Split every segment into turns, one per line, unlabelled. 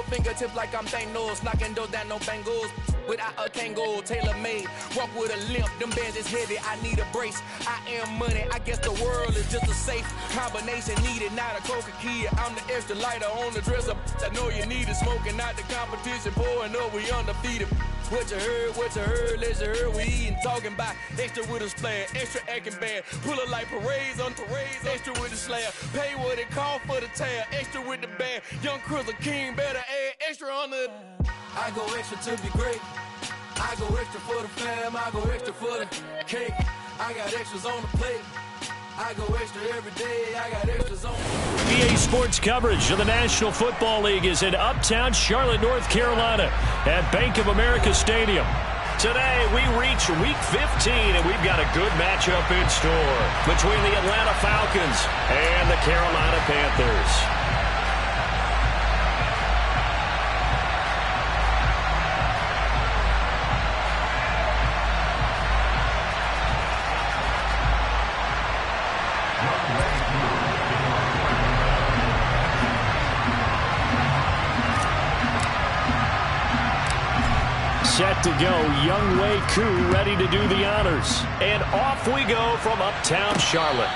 fingertips like I'm Thanos, knocking those down, no bangles. Without a Kango, tailor-made, walk with a limp, them bands is heavy, I need a brace. I am money, I guess the world is just a safe combination needed, not a coca key. I'm the extra lighter on the dresser, I know you need it, smoking out the competition, pouring up, we undefeated. What you heard, let's you heard, we eating, talking about extra with a splash, extra acting bad, pull it like parades on parades, extra with the slab, pay what it cost for the tab, extra with the band, young Chris a king, better add extra on the. I go extra to be great. I go extra for the fam. I go extra for the cake. I got extras on the plate. I go extra every day. I got extras on.
EA Sports coverage of the National Football League is in uptown Charlotte, North Carolina at Bank of America Stadium. Today, we reach Week 15, and we've got a good matchup in store between the Atlanta Falcons and the Carolina Panthers. Set to go, Young Wei Koo ready to do the honors. And off we go from uptown Charlotte.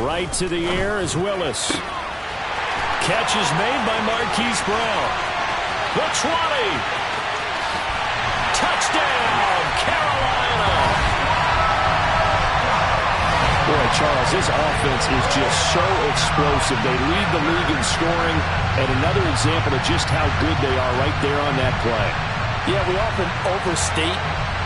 Right to the air is Willis. Catch is made by Marquise Brown. The 20. Touchdown, Carolina. Boy, Charles, this offense is just so explosive. They lead the league in scoring, and another example of just how good they are right there on that play.
Yeah, we often overstate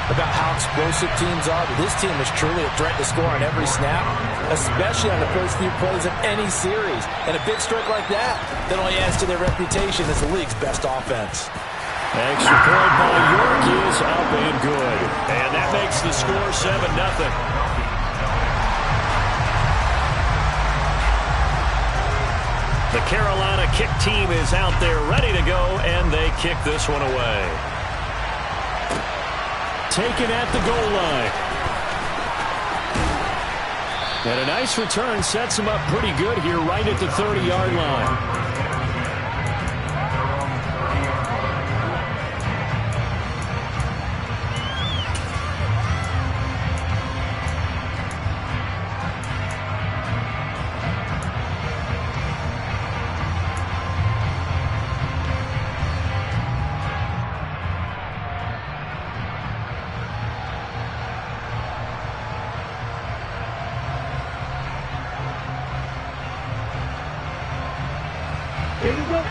about how explosive teams are, but this team is truly a threat to score on every snap, especially on the first few plays of any series. And a big strike like that only adds to their reputation as the league's best offense.
Extra point by York is up and good. And that makes the score 7-0. The Carolina kick team is out there ready to go, and they kick this one away. Taken at the goal line. And a nice return sets him up pretty good here right at the 30-yard line.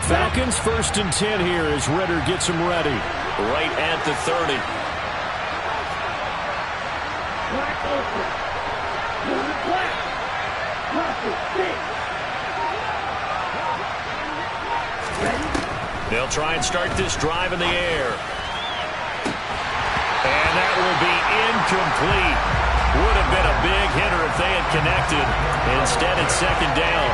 Falcons 1st and 10 here as Ritter gets them ready. Right at the 30. They'll try and start this drive in the air. And that will be incomplete. Would have been a big hitter if they had connected. Instead, it's 2nd down.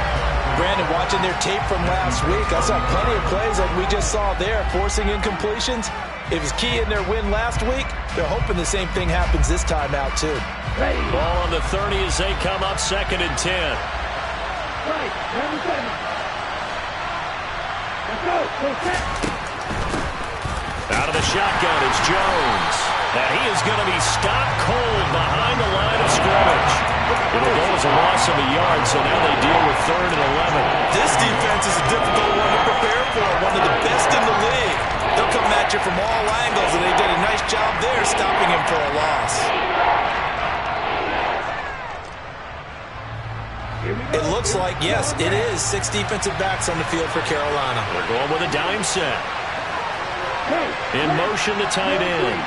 Brandon, watching their tape from last week, I saw plenty of plays like we just saw there, forcing incompletions. It was key in their win last week. They're hoping the same thing happens this time out, too.
Ball on the 30 as they come up 2nd and 10. Out of the shotgun, it's Jones. And he is going to be stopped cold behind the line of scrimmage. It'll go as a loss of a yard, so now they deal with 3rd and 11.
This defense is a difficult one to prepare for, one of the best in the league. They'll come at you from all angles, and they did a nice job there stopping him for a loss. It looks like, yes, it is 6 defensive backs on the field for Carolina.
We're going with a dime set. In motion, the tight end.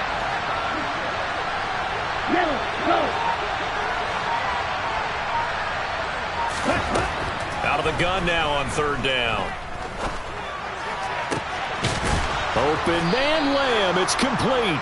Out of the gun now on 3rd down. Open man Lamb. It's complete.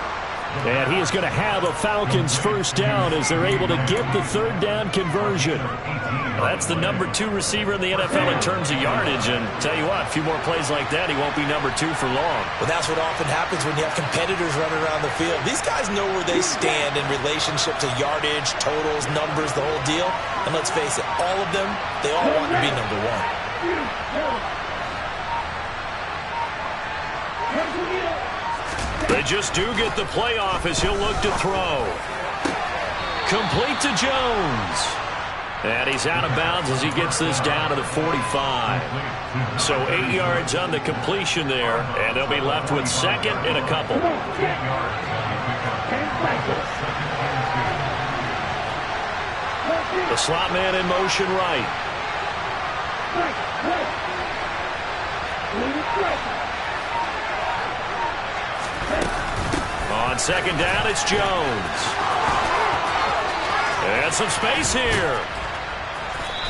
And he is going to have a Falcons first down as they're able to get the third down conversion.
Well, that's the number 2 receiver in the NFL in terms of yardage. And tell you what, a few more plays like that, he won't be number 2 for long.
Well, that's what often happens when you have competitors running around the field. These guys know where they stand in relationship to yardage, totals, numbers, the whole deal. And let's face it, all of them, they all want to be number 1.
They just do get the playoff as he'll look to throw. Complete to Jones. And he's out of bounds as he gets this down to the 45. So 8 yards on the completion there, and they'll be left with second and a couple. The slot man in motion right. On second down, it's Jones. And some space here.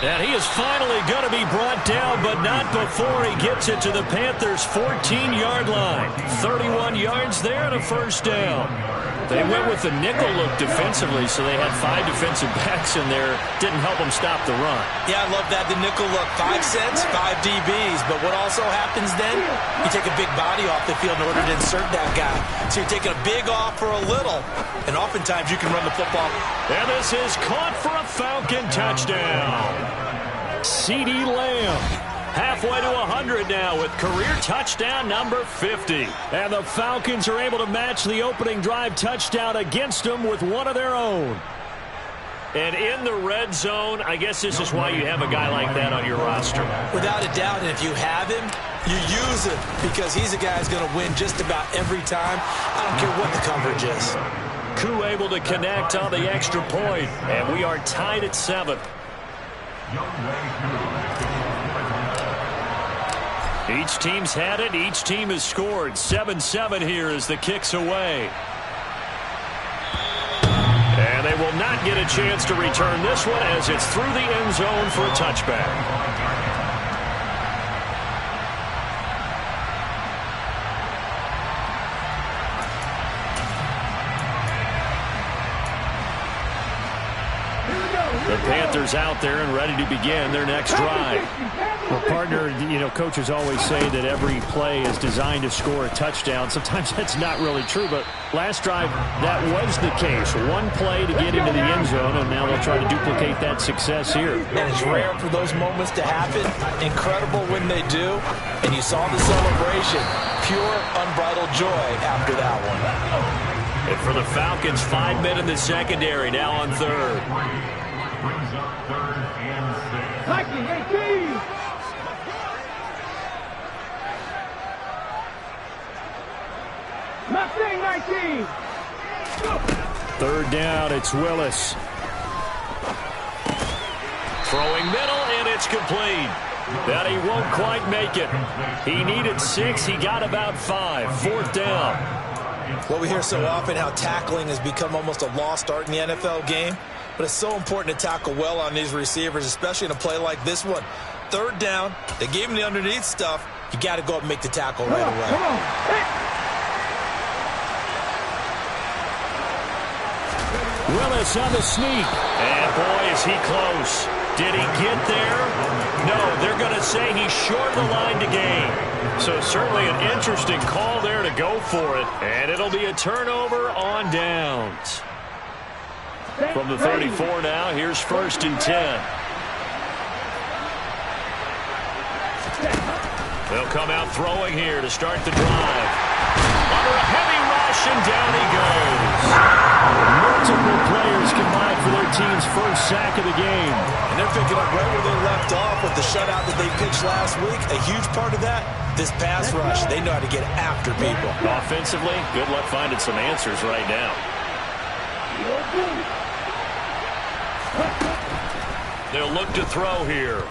And he is finally going to be brought down, but not before he gets it to the Panthers' 14-yard line. 31 yards there and a first down. They went with the nickel look defensively, so they had 5 defensive backs in there. Didn't help them stop the run.
Yeah, I love that, the nickel look. 5 cents, 5 DBs. But what also happens then, you take a big body off the field in order to insert that guy. So you're taking a big off for a little. And oftentimes you can run the football.
And this is caught for a Falcon touchdown. CeeDee Lamb. Halfway to 100 now with career touchdown number 50. And the Falcons are able to match the opening drive touchdown against them with one of their own. And in the red zone, I guess this is why you have a guy like that on your roster.
Without a doubt, and if you have him, you use him because he's a guy who's going to win just about every time. I don't care what the coverage is.
Koo able to connect on the extra point, and we are tied at 7. Each team's had it. Each team has scored. 7-7 here as the kick's away. And they will not get a chance to return this one as it's through the end zone for a touchback. The Panthers out there and ready to begin their next drive.
Well, partner, you know, coaches always say that every play is designed to score a touchdown. Sometimes that's not really true, but last drive, that was the case. One play to get into the end zone, and now they'll try to duplicate that success here.
And it's rare for those moments to happen. Incredible when they do. And you saw the celebration. Pure, unbridled joy after that one.
And for the Falcons, 5 men in the secondary, now on third.
Brings up 3rd and 6. 18. Mustang 19.
3rd down, it's Willis.
Throwing middle, and it's complete. That he won't quite make it. He needed 6. He got about 5. 4th down.
Well, we hear so often how tackling has become almost a lost art in the NFL game. But it's so important to tackle well on these receivers, especially in a play like this one. 3rd down, they gave him the underneath stuff. You got to go up and make the tackle right away.
Come on.
Willis on the sneak. And boy, is he close. Did he get there? No, they're going to say he's short of the line to gain. So certainly an interesting call there to go for it. And it'll be a turnover on downs. From the 34 now, here's 1st and 10. They'll come out throwing here to start the drive. Under a heavy rush, and down he goes.
Multiple players combined for their team's first sack of the game.
And they're picking up right where they left off with the shutout that they pitched last week. A huge part of that, this pass rush. They know how to get after people.
Offensively, good luck finding some answers right now. They'll look to throw here.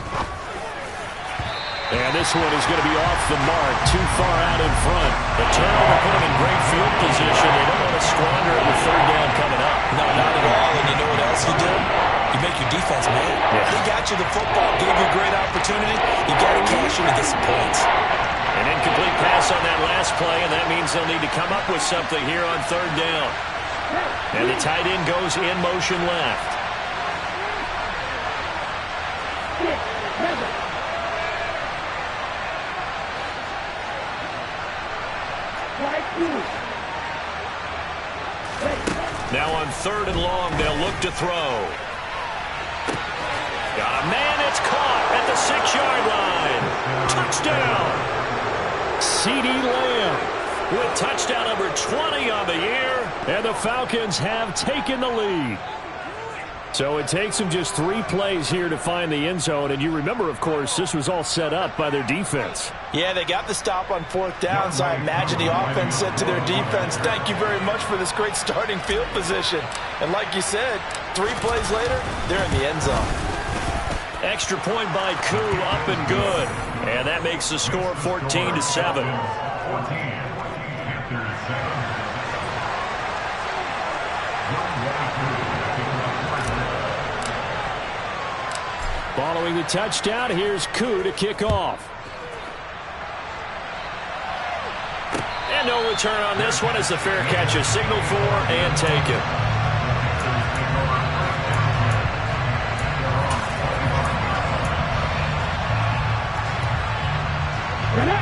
And this one is going to be off the mark, too far out in front. The turnover put them in great field position. They don't want to squander the 3rd down coming up.
No, not at all. And you know what else you do? You make your defense mad.
Yeah.
They got you the football, gave you a great opportunity. You got to cash in and get some points.
An incomplete pass pass on that last play, and that means they'll need to come up with something here on third down. And the tight end goes in motion left. Now on third and long, they'll look to throw. Got a man, it's caught at the 6-yard line. Touchdown!
CeeDee Lamb
With touchdown number 20 on the year.
And the Falcons have taken the lead. So it takes them just 3 plays here to find the end zone. And you remember, of course, this was all set up by their defense.
Yeah, they got the stop on 4th down, so I imagine the offense said to their defense, thank you very much for this great starting field position. And like you said, 3 plays later, they're in the end zone.
Extra point by Koo, up and good. And that makes the score 14-7.
Following the touchdown, here's Koo to kick off.
And no return on this one as the fair catch is signaled for and taken.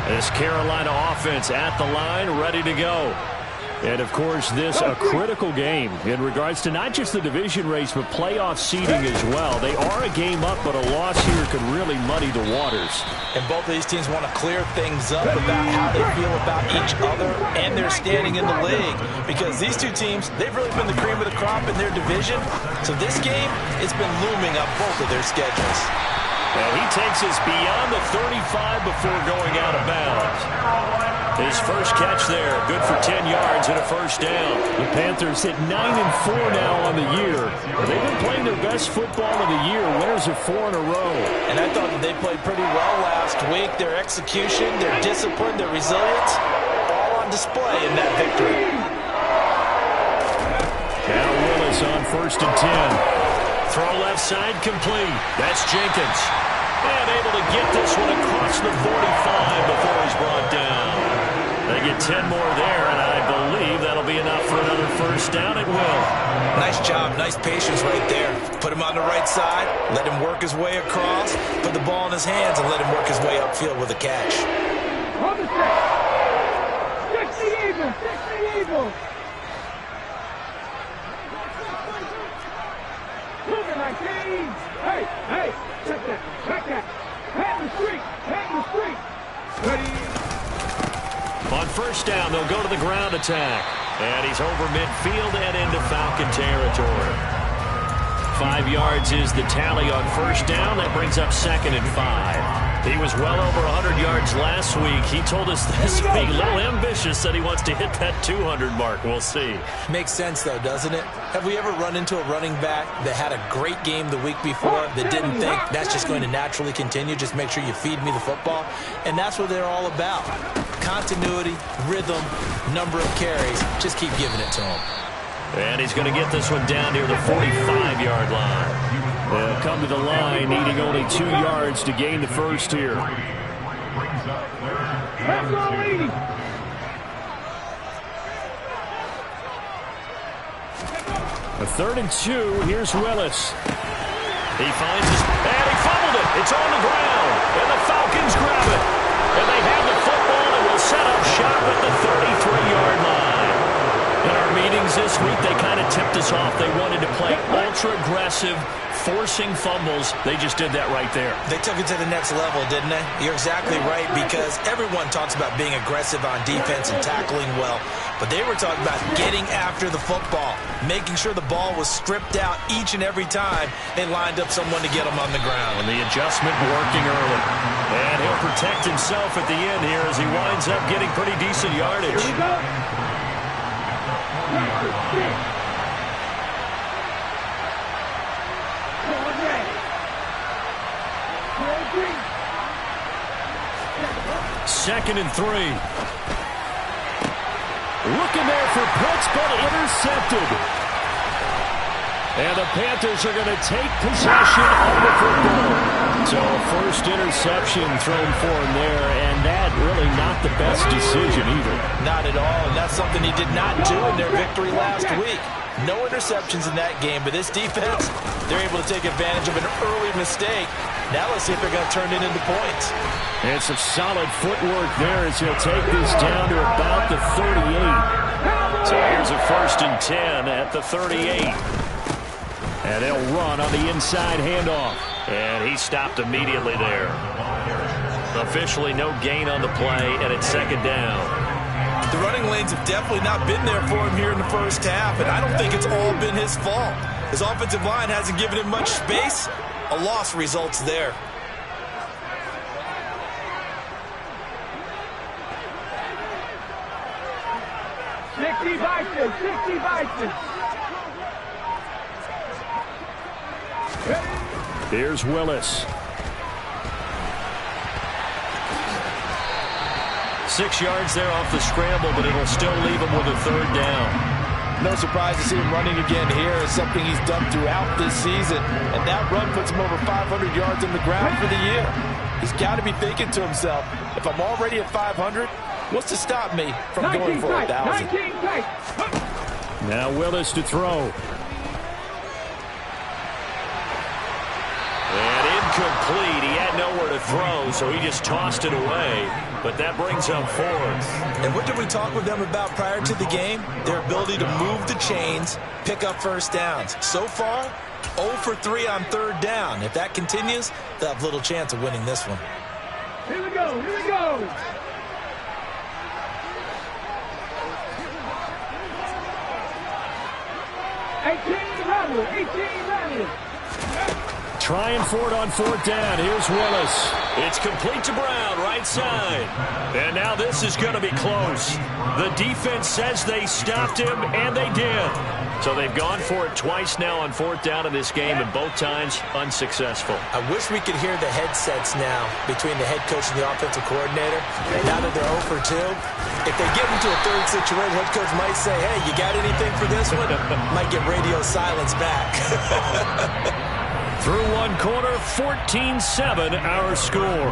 This Carolina offense at the line, ready to go.
And, of course, this a critical game in regards to not just the division race, but playoff seeding as well. They are a game up, but a loss here could really muddy the waters.
And both of these teams want to clear things up about how they feel about each other and their standing in the league. Because these two teams, they've really been the cream of the crop in their division. So this game, it's been looming up both of their schedules.
And he takes us beyond the 35 before going out of bounds. His first catch there, good for 10 yards and a first down.
The Panthers hit 9-4 now on the year. They've been playing their best football of the year, winners of 4 in a row.
And I thought that they played pretty well last week. Their execution, their discipline, their resilience, all on display in that victory.
Now Willis on 1st and 10.
Throw left side complete. That's Jenkins. And able to get this one across the 45 before he's brought down. They get 10 more there, and I believe that'll be enough for another first down. It will.
Nice job. Nice patience right there. Put him on the right side. Let him work his way across. Put the ball in his hands and let him work his way upfield with a catch.
Fix the Eagles! Fix the Eagles! Moving like these! Hey! Hey! Check that! Check that! Head in the street! Head in the street! Ready?
On first down, they'll go to the ground attack. And he's over midfield and into Falcon territory. 5 yards is the tally on first down. That brings up 2nd and 5. He was well over 100 yards last week. He told us this week, a little ambitious, that he wants to hit that 200 mark. We'll see.
Makes sense, though, doesn't it? Have we ever run into a running back that had a great game the week before that didn't think that's just going to naturally continue? Just make sure you feed me the football. And that's what they're all about. Continuity, rhythm, number of carries. Just keep giving it to him.
And he's going to get this one down near the 45-yard line.
They'll come to the line, needing only 2 yards to gain the first here. A 3rd and 2. Here's Willis.
He finds his... And he fumbled it. It's on the ground. And the Falcons grab it. And they have the football and will set up shop at the 33-yard line. In our meetings this week, they kind of tipped us off. They wanted to play ultra-aggressive, forcing fumbles. They just did that right there.
They took it to the next level, didn't they? You're exactly right, because everyone talks about being aggressive on defense and tackling well. But they were talking about getting after the football, making sure the ball was stripped out each and every time they lined up someone to get them on the ground.
And the adjustment working early. And he'll protect himself at the end here as he winds up getting pretty decent yardage.
Here we go.
Second and 3.
Looking there for Pitts, but intercepted. And the Panthers are going to take possession of the football. So first interception thrown for him there, and that really knocked the best decision either.
Not at all, and that's something he did not do in their victory last week. No interceptions in that game, but this defense, they're able to take advantage of an early mistake. Now let's see if they're going to turn it into points.
And some solid footwork there as he'll take this down to about the 38.
So here's a 1st and 10 at the 38.
And they'll run on the inside handoff.
And he stopped immediately there. Officially no gain on the play, and it's 2nd down.
The running lanes have definitely not been there for him here in the first half, and I don't think it's all been his fault. His offensive line hasn't given him much space. A loss results there.
Here's Willis.
6 yards there off the scramble, but it'll still leave him with a 3rd down.
No surprise to see him running again here. It's something he's done throughout this season. And that run puts him over 500 yards on the ground for the year. He's got to be thinking to himself, if I'm already at 500, what's to stop me from going for 1,000?
Now Willis to throw.
And incomplete. He had nowhere to throw, so he just tossed it away. But that brings up 4th.
And what did we talk with them about prior to the game? Their ability to move the chains, pick up first downs. So far, 0 for 3 on 3rd down. If that continues, they'll have little chance of winning this one.
Here we go, here we go.
Trying for it on 4th down. Here's Willis.
It's complete to Brown, right side. And now this is going to be close. The defense says they stopped him, and they did. So they've gone for it twice now on 4th down in this game, and both times unsuccessful.
I wish we could hear the headsets now between the head coach and the offensive coordinator. Now that they're 0 for 2, if they get into a 3rd situation, head coach might say, hey, you got anything for this one? Might get radio silence back.
Through one quarter, 14-7 our score.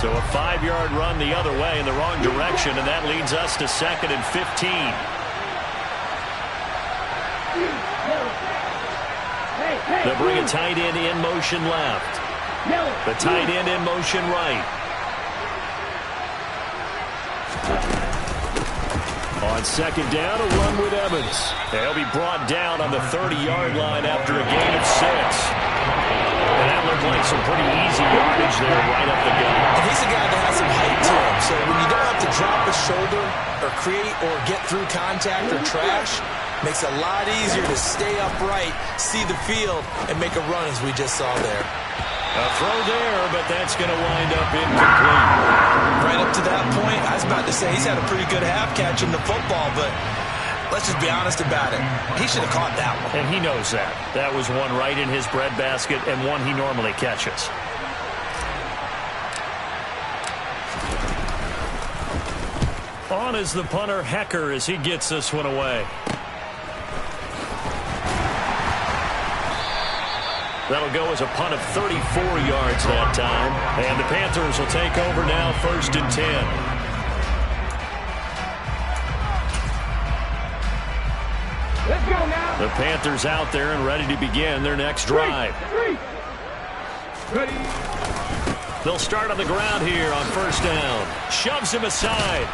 So a 5-yard run the other way in the wrong direction, and that leads us to 2nd and 15. They'll bring a tight end in motion left. The tight end in motion right.
On 2nd down, a run with Evans.
They'll be brought down on the 30-yard line after a gain of 6. And that looked like some pretty easy yardage there right up the gut.
And he's a guy that has some height to him, so when you don't have to drop a shoulder or create or get through contact or trash, makes it a lot easier to stay upright, see the field, and make a run as we just saw there.
A throw there, but that's going to wind up incomplete.
Right up to that point, I was about to say he's had a pretty good half catching the football, but let's just be honest about it. He should have caught that one.
And he knows that. That was one right in his breadbasket and one he normally catches. On is the punter, Hecker, as he gets this one away. That'll go as a punt of 34 yards that time. And the Panthers will take over now, 1st and 10.
Let's go now.
The Panthers out there and ready to begin their next drive.
Ready.
They'll start on the ground here on 1st down. Shoves him aside.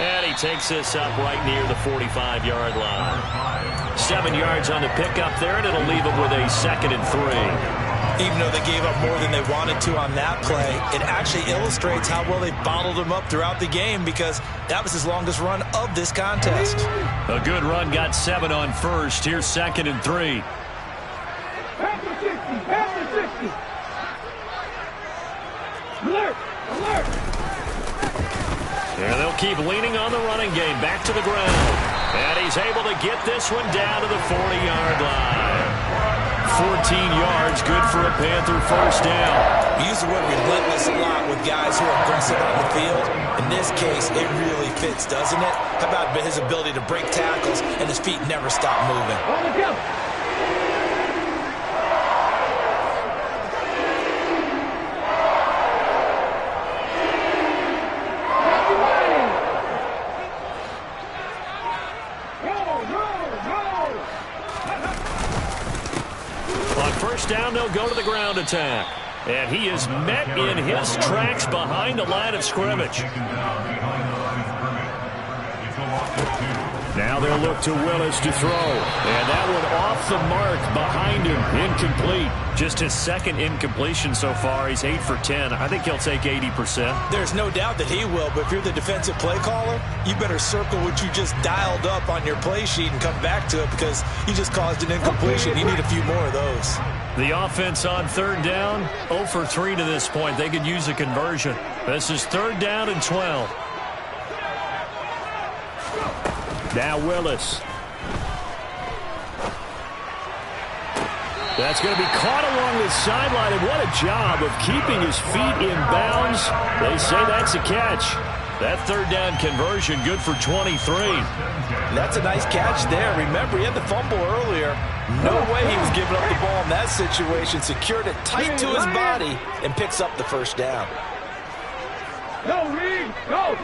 And he takes this up right near the 45-yard line. 7 yards on the pickup there, and it'll leave him with a 2nd and 3.
Even though they gave up more than they wanted to on that play, it actually illustrates how well they bottled him up throughout the game because that was his longest run of this contest.
A good run, got 7 on 1st. Here's 2nd and 3.
Panther 60, Panther 60. Alert, alert.
And they'll keep leaning on the running game. Back to the ground. And he's able to get this one down to the 40-yard line. 14 yards, good for a Panther first down.
We use the word relentless a lot with guys who are aggressive on the field. In this case, it really fits, doesn't it? How about his ability to break tackles and his feet never stop moving?
All together.
On first down, they'll go to the ground attack. And he is met in his tracks behind the line of scrimmage. Now they'll look to Willis to throw. And that one off the mark behind him. Incomplete. Just his second incompletion so far. He's 8 for 10. I think he'll take 80%.
There's no doubt that he will, but if you're the defensive play caller, you better circle what you just dialed up on your play sheet and come back to it because you just caused an incompletion. You need a few more of those.
The offense on third down, 0 for 3 to this point. They could use a conversion. This is third down and 12. Now Willis. That's going to be caught along the sideline, and what a job of keeping his feet in bounds. They say that's a catch. That third down conversion good for 23.
That's a nice catch there. Remember, he had the fumble earlier. No way he was giving up the ball in that situation. Secured it tight to his body and picks up the first down.
Go, Reed, go!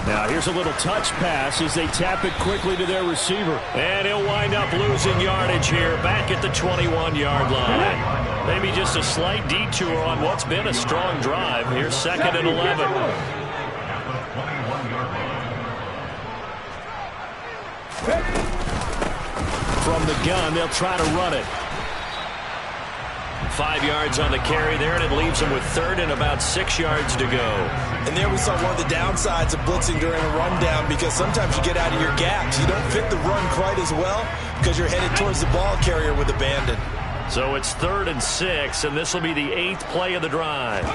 Now here's a little touch pass as they tap it quickly to their receiver. And he'll wind up losing yardage here back at the 21-yard line. Maybe just a slight detour on what's been a strong drive. Here's second and 11. From the gun, they'll try to run it. 5 yards on the carry there, and it leaves them with third and about 6 yards to go.
And there we saw one of the downsides of blitzing during a rundown because sometimes you get out of your gaps. You don't fit the run quite as well because you're headed towards the ball carrier with abandon.
So it's third and 6, and this will be the 8th play of the drive.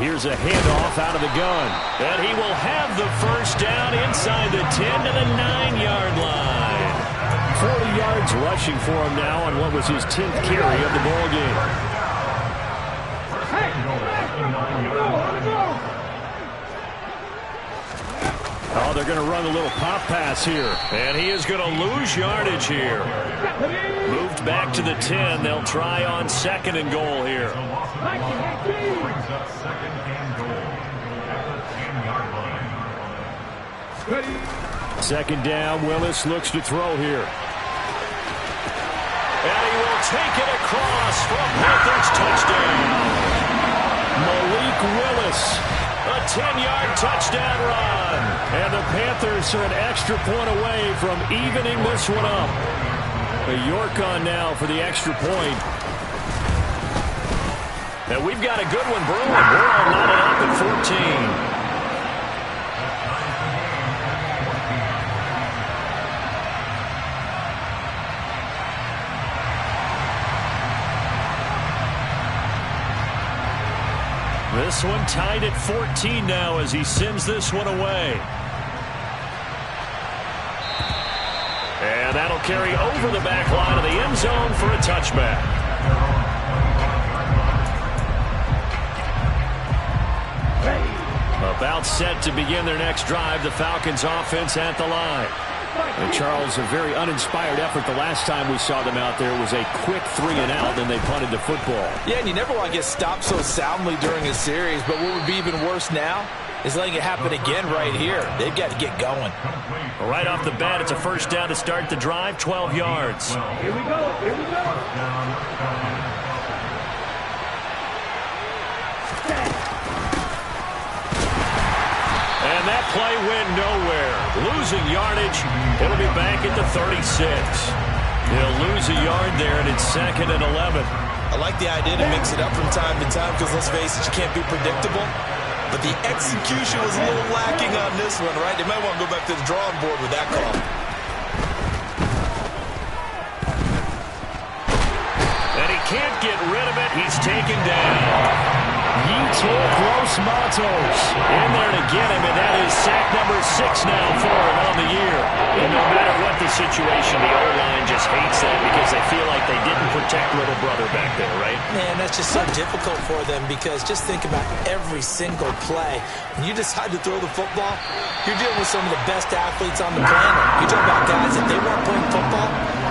Here's a handoff out of the gun. And he will have the first down inside the 10 to the 9-yard line. 40 yards rushing for him now on what was his 10th carry of the ball game. Oh, they're going to run a little pop pass here. And he is going to lose yardage here. Moved back to the 10. They'll try on second and goal here. Second down, Willis looks to throw here. And he will take it across for a Panthers touchdown. Malik Willis, a 10-yard touchdown run. And the Panthers are an extra point away from evening this one up. A York on now for the extra point. And we've got a good one brewing. We're all knotted up at 14. This one tied at 14 now as he sends this one away. And that'll carry over the back line of the end zone for a touchback. About set to begin their next drive, the Falcons offense at the line. And Charles, a very uninspired effort the last time we saw them out there was a quick 3-and-out, and they punted the football.
Yeah, and you never want to get stopped so soundly during a series, but what would be even worse now is letting it happen again right here. They've got to get going.
Right off the bat, it's a first down to start the drive, 12 yards.
Here we go, here we go.
And that play went nowhere. Losing yardage. It'll be back at the 36. He'll lose a yard there, and it's second and 11.
I like the idea to mix it up from time to time because, let's face it, you can't be predictable. But the execution was a little lacking on this one, right? They might want to go back to the drawing board with that call.
And he can't get rid of it. He's taken down. Los Matos in there to get him, and that is sack number 6 now for him on the year. And no matter what the situation, the O-line just hates that because they feel like they didn't protect little brother back there, right?
Man, that's just so difficult for them because just think about every single play. When you decide to throw the football, you're dealing with some of the best athletes on the planet. You talk about guys, if they weren't playing football,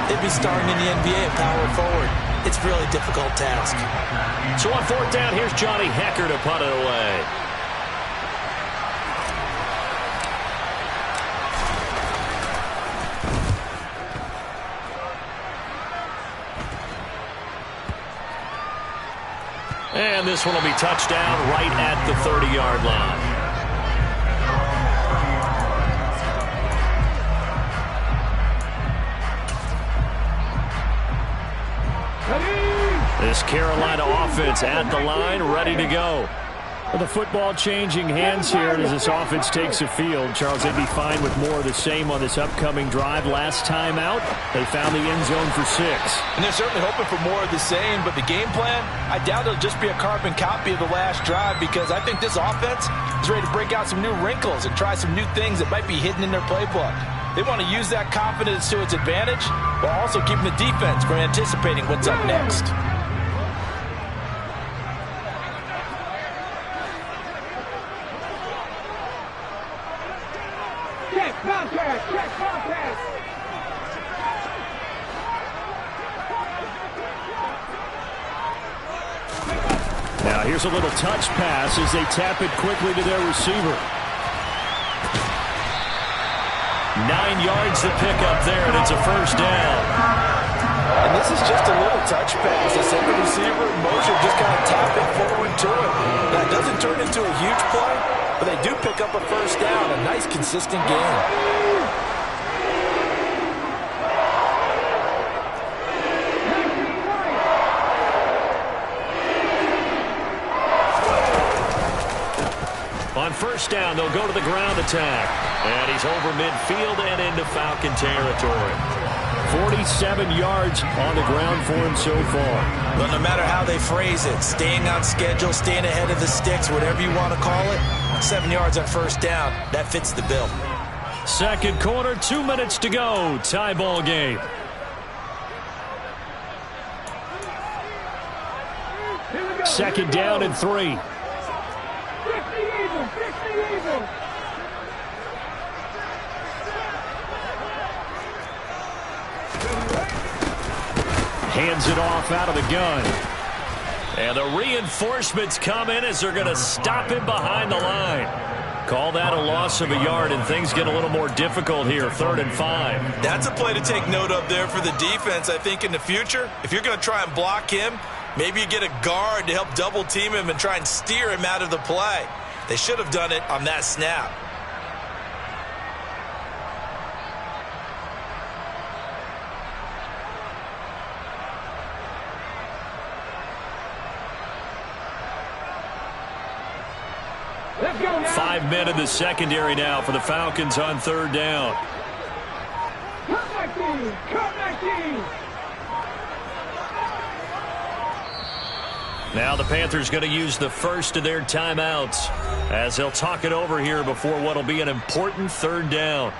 they'd be starring in the NBA and power forward. It's a really difficult task.
So on fourth down, here's Johnny Hecker to punt it away. And this one will be touchdown right at the 30-yard line. This Carolina offense at the line, ready to go.
Well, the football changing hands here as this offense takes the field. Charles, they'd be fine with more of the same on this upcoming drive. Last time out, they found the end zone for 6.
And they're certainly hoping for more of the same, but the game plan, I doubt it'll just be a carbon copy of the last drive because I think this offense is ready to break out some new wrinkles and try some new things that might be hidden in their playbook. They want to use that confidence to its advantage while also keeping the defense from anticipating what's up next.
Now here's a little touch pass as they tap it quickly to their receiver.
9 yards to pick up there, and it's a first down.
And this is just a little touch pass. They send the receiver in motion, just kind of tap it forward to it. Now, it doesn't turn into a huge play, but they do pick up a first down. A nice, consistent game.
On first down, they'll go to the ground attack. And he's over midfield and into Falcon territory.
47 yards on the ground for him so far.
But no matter how they phrase it, staying on schedule, staying ahead of the sticks, whatever you want to call it, 7 yards on first down, that fits the bill.
Second quarter, 2 minutes to go. Tie ball game. Second down and 3. Hands it off out of the gun.
And the reinforcements come in as they're going to stop him behind the line. Call that a loss of a yard, and things get a little more difficult here, 3rd and 5.
That's a play to take note of there for the defense, I think, in the future. If you're going to try and block him, maybe you get a guard to help double team him and try and steer him out of the play. They should have done it on that snap.
Let's go now.
5 men in the secondary now for the Falcons on 3rd down.
Come back team. Come back team.
Now the Panthers going to use the first of their timeouts as they'll talk it over here before what will be an important 3rd down.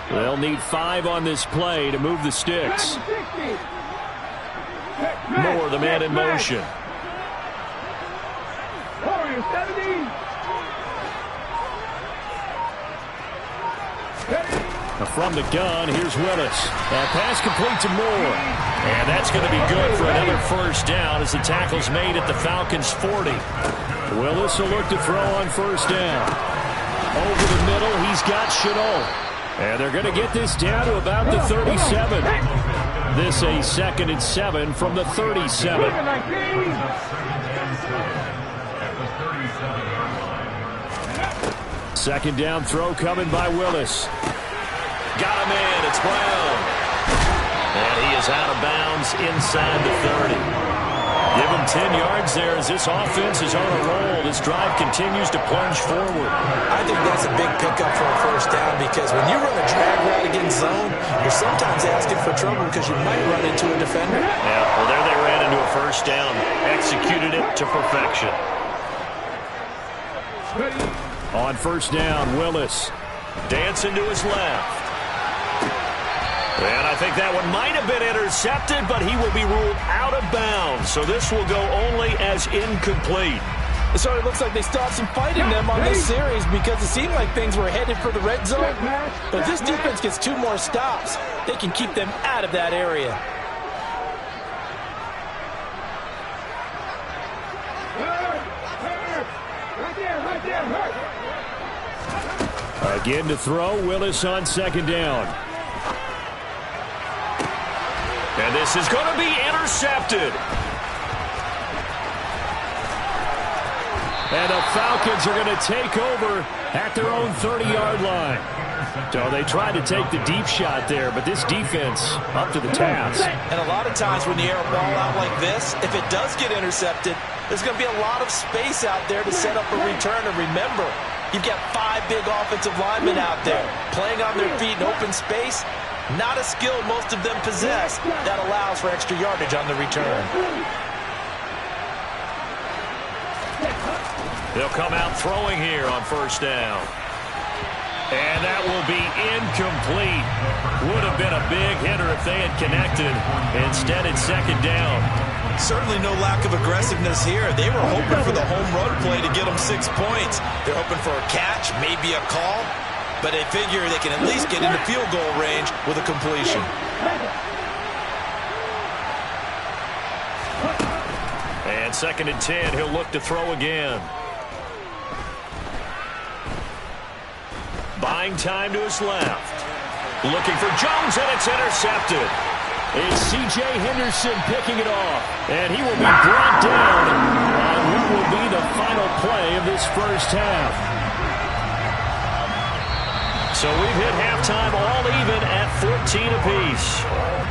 They'll need 5 on this play to move the sticks.
Moore, the man in motion.
From the gun, here's Willis. That pass complete to Moore.
And that's going to be good for another first down as the tackle's made at the Falcons' 40.
Willis will look to throw on first down. Over the middle, he's got Chenault. And they're going to get this down to about the 37. This a 2nd and 7 from the 37. Second down throw coming by Willis.
Got him in. It's Brown. And he is out of bounds inside the 30. Give him 10 yards there as this offense is on a roll. This drive continues to plunge forward.
I think that's a big pickup for a first down because when you run a drag route against zone, you're sometimes asking for trouble because you might run into a defender.
Yeah, well, there they ran into a first down. Executed it to perfection.
On first down, Willis.
Dancing to his left. And I think that one might have been intercepted, but he will be ruled out of bounds. So this will go only as incomplete.
So it looks like they still have some fight in them on this series because it seemed like things were headed for the red zone. But if this defense gets 2 more stops, they can keep them out of that area.
Again to throw, Willis on second down.
And this is going to be intercepted.
And the Falcons are going to take over at their own 30-yard line. So they tried to take the deep shot there, but this defense up to the task.
And a lot of times when you air a ball out like this, if it does get intercepted, there's going to be a lot of space out there to set up a return. And remember, you've got 5 big offensive linemen out there playing on their feet in open space. Not a skill most of them possess that allows for extra yardage on the return.
They'll come out throwing here on first down. And that will be incomplete. Would have been a big hitter if they had connected. Instead, it's second down.
Certainly no lack of aggressiveness here. They were hoping for the home run play to get them 6 points. They're hoping for a catch, maybe a call. But they figure they can at least get into field goal range with a completion.
And second and 10, he'll look to throw again. Buying time to his left. Looking for Jones, and it's intercepted.
It's C.J. Henderson picking it off. And he will be brought down on what will be the final play of this first half.
So we've hit halftime all even at 14 apiece.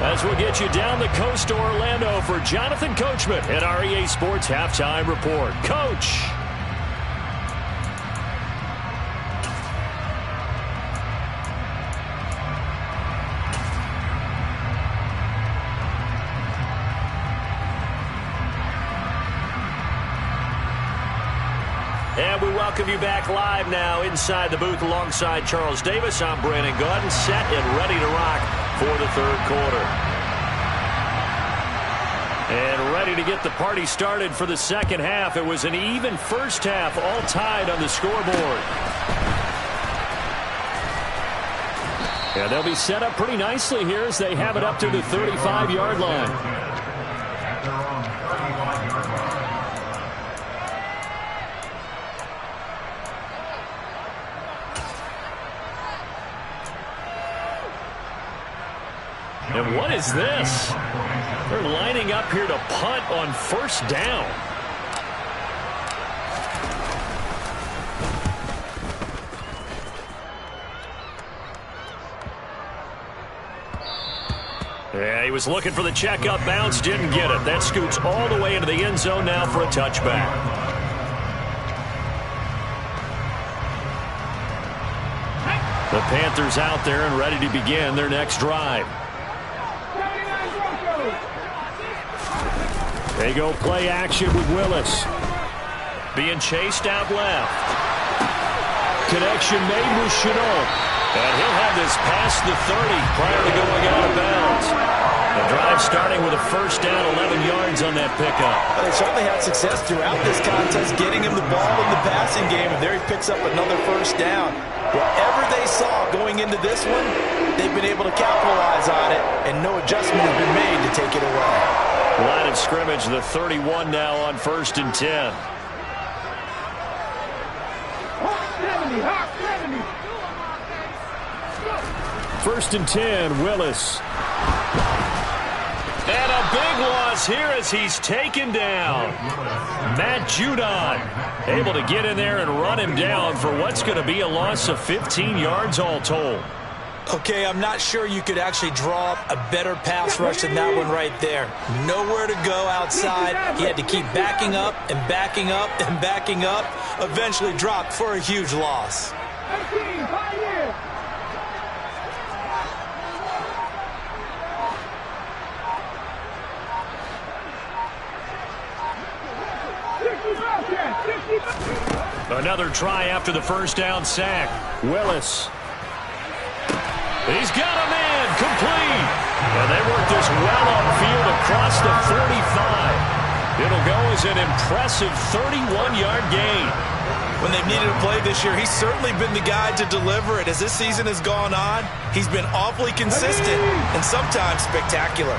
As we'll get you down the coast to Orlando for Jonathan Coachman at our EA Sports Halftime Report. Coach. And we welcome you back live now inside the booth alongside Charles Davis. I'm Brandon Gaudin, set and ready to rock for the third quarter. And ready to get the party started for the second half. It was an even first half, all tied on the scoreboard. And they'll be set up pretty nicely here as they have it up to the 35-yard line. And what is this? They're lining up here to punt on first down. Yeah, he was looking for the checkup bounce, didn't get it. That scoots all the way into the end zone now for a touchback. The Panthers out there and ready to begin their next drive.
They go play action with Willis.
Being chased out left.
Connection made with Chenault.
And he'll have this past the 30 prior to going out of bounds. The drive starting with a first down, 11 yards on that pickup.
Well, they certainly had success throughout this contest, getting him the ball in the passing game, and there he picks up another first down. Whatever they saw going into this one, they've been able to capitalize on it, and no adjustment has been made to take it away.
Line of scrimmage, the 31 now on first and 10.
First and 10, Willis.
And a big loss here as he's taken down. Matt Judon able to get in there and run him down for what's going to be a loss of 15 yards all told.
Okay, I'm not sure you could actually draw up a better pass rush than that one right there. Nowhere to go outside. He had to keep backing up and backing up and backing up. Eventually dropped for a huge loss.
18, 5 years.
Another try after the first down sack.
Willis.
He's got a man complete. And they work this well upfield across the 45. It'll go as an impressive 31-yard gain.
When they've needed a play this year, he's certainly been the guy to deliver it. As this season has gone on, he's been awfully consistent and sometimes spectacular.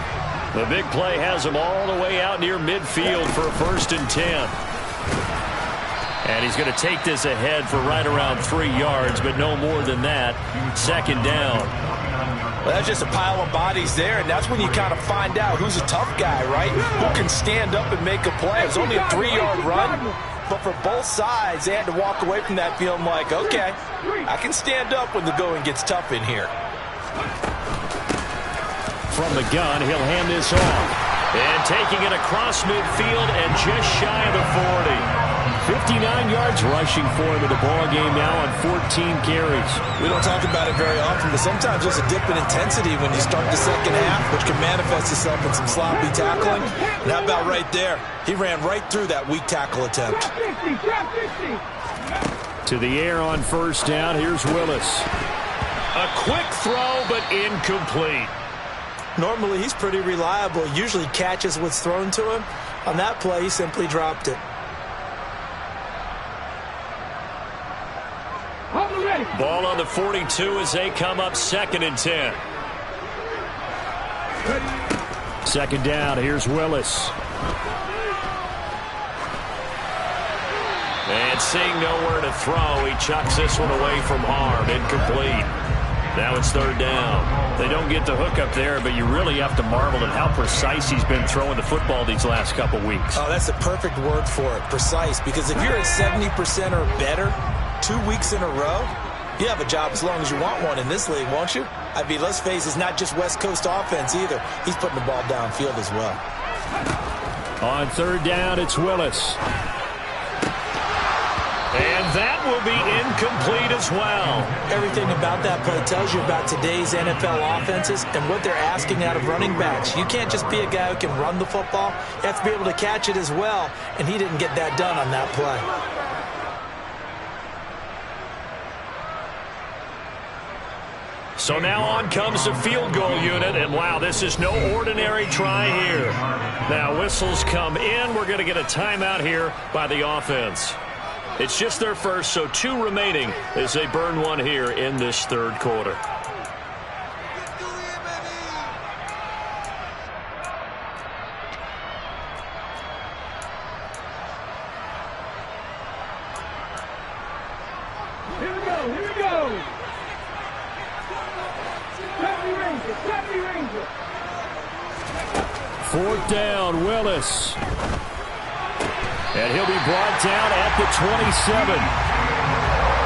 The big play has him all the way out near midfield for a 1st and 10.
And he's going to take this ahead for right around 3 yards, but no more than that. 2nd down.
Well, that's just a pile of bodies there, and that's when you kind of find out who's a tough guy, right? Who can stand up and make a play. It was only a 3-yard run, but for both sides, they had to walk away from that feeling like, okay, I can stand up when the going gets tough in here.
From the gun, he'll hand this off.
And taking it across midfield and just shy of the 40.
59 yards rushing for him in the ball game now on 14 carries.
We don't talk about it very often, but sometimes there's a dip in intensity when you start the second half, which can manifest itself in some sloppy tackling. And how about right there? He ran right through that weak tackle attempt.
To the air on 1st down. Here's Willis.
A quick throw, but incomplete.
Normally, he's pretty reliable. Usually catches what's thrown to him. On that play, he simply dropped it.
Ball on the 42 as they come up 2nd and 10.
2nd down. Here's Willis.
And seeing nowhere to throw, he chucks this one away from harm. Incomplete. Now it's 3rd down.
They don't get the hook up there, but you really have to marvel at how precise he's been throwing the football these last couple weeks.
Oh, that's a perfect word for it, precise. Because if you're at 70% or better 2 weeks in a row, you have a job as long as you want one in this league, won't you? I mean, let's face it, it's not just West Coast offense either. He's putting the ball downfield as well.
On 3rd down, it's Willis.
And that will be incomplete as well.
Everything about that play tells you about today's NFL offenses and what they're asking out of running backs. You can't just be a guy who can run the football. You have to be able to catch it as well, and he didn't get that done on that play.
So now on comes the field goal unit, and wow, this is no ordinary try here. Now whistles come in. We're going to get a timeout here by the offense. It's just their first, so 2 remaining as they burn one here in this 3rd quarter.
Here we go, here we go. 70 Ranger.
4th down, Willis. And he'll be brought down at the 27.